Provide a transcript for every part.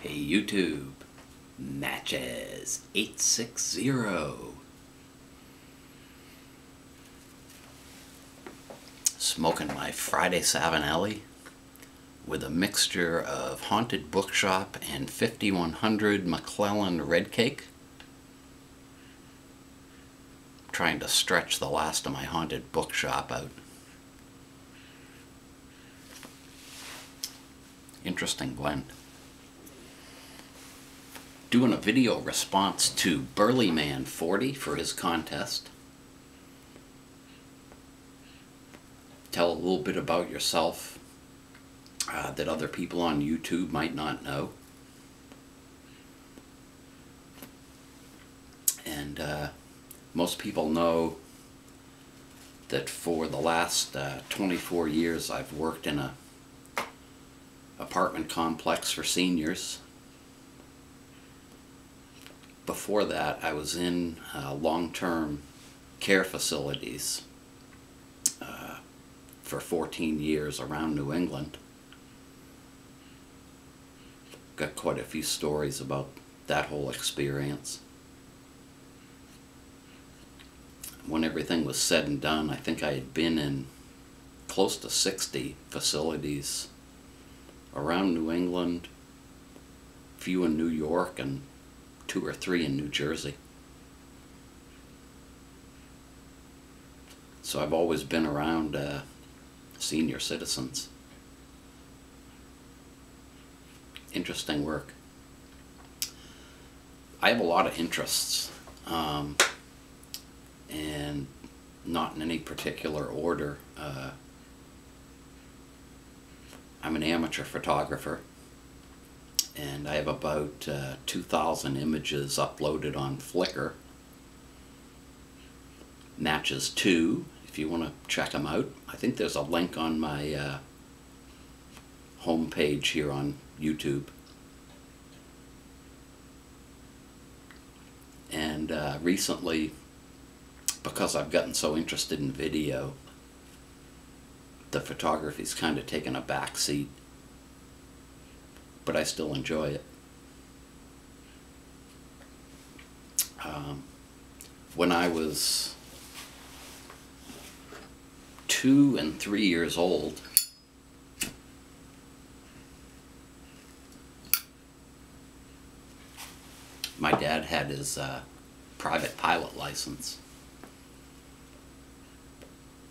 Hey YouTube, Matches 860. Smoking my Friday Savinelli with a mixture of Haunted Bookshop and 5100 McClellan Red Cake. Trying to stretch the last of my Haunted Bookshop out. Interesting blend. Doing a video response to Burleyman40 for his contest. Tell a little bit about yourself that other people on YouTube might not know. And most people know that for the last 24 years I've worked in a apartment complex for seniors. Before that, I was in long-term care facilities for 14 years around New England. Got quite a few stories about that whole experience. When everything was said and done, I think I had been in close to 60 facilities around New England, a few in New York, and 2 or 3 in New Jersey. So I've always been around senior citizens. Interesting work. I have a lot of interests, and not in any particular order. I'm an amateur photographer, and I have about 2,000 images uploaded on Flickr. Matches 2, if you want to check them out. I think there's a link on my homepage here on YouTube. And recently, because I've gotten so interested in video, the photography's kind of taken a back seat, but I still enjoy it. When I was 2 and 3 years old, my dad had his private pilot license.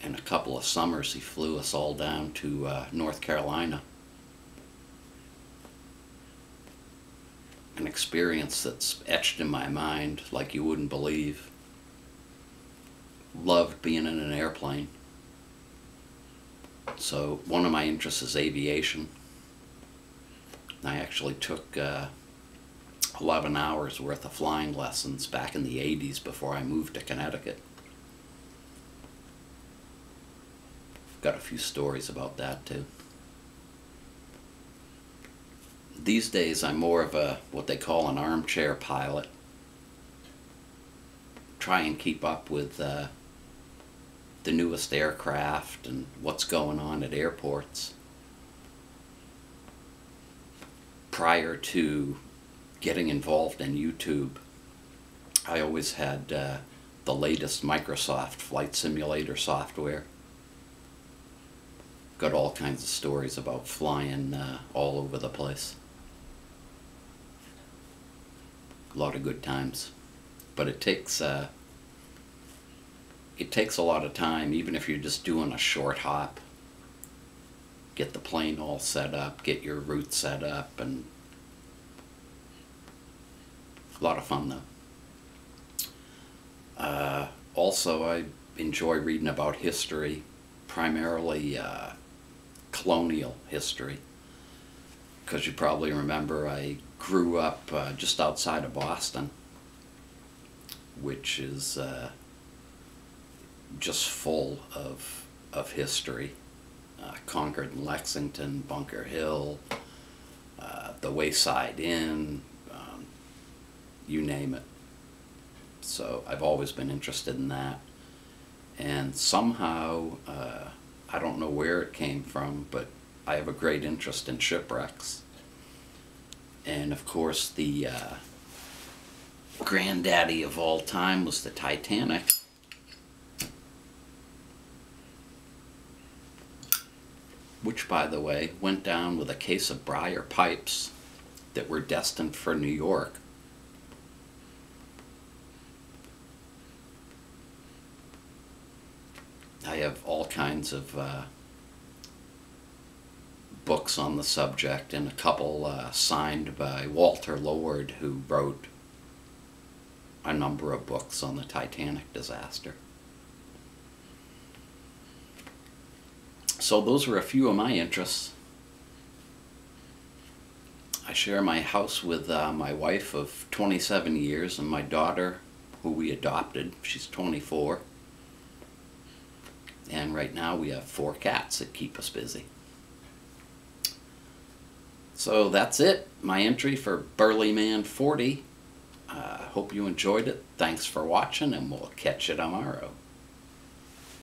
In a couple of summers, he flew us all down to North Carolina. An experience that's etched in my mind like you wouldn't believe. Loved being in an airplane. So one of my interests is aviation. I actually took 11 hours worth of flying lessons back in the 80s before I moved to Connecticut. Got a few stories about that too. These days I'm more of a what they call an armchair pilot. Try and keep up with the newest aircraft and what's going on at airports. Prior to getting involved in YouTube, I always had the latest Microsoft flight simulator software. Got all kinds of stories about flying all over the place. A lot of good times, but it takes a lot of time, even if you're just doing a short hop. Get the plane all set up, get your route set up, and a lot of fun though. Also, I enjoy reading about history, primarily colonial history, because you probably remember I grew up just outside of Boston, which is just full of history. Concord and Lexington, Bunker Hill, the Wayside Inn, you name it. So I've always been interested in that. And somehow, I don't know where it came from, but I have a great interest in shipwrecks. And of course the granddaddy of all time was the Titanic. Which, by the way, went down with a case of briar pipes that were destined for New York. I have all kinds of books on the subject, and a couple signed by Walter Lord, who wrote a number of books on the Titanic disaster. So those were a few of my interests. I share my house with my wife of 27 years and my daughter, who we adopted. She's 24. And right now we have 4 cats that keep us busy. So that's it, my entry for Burleyman40. Hope you enjoyed it. Thanks for watching, and we'll catch you tomorrow.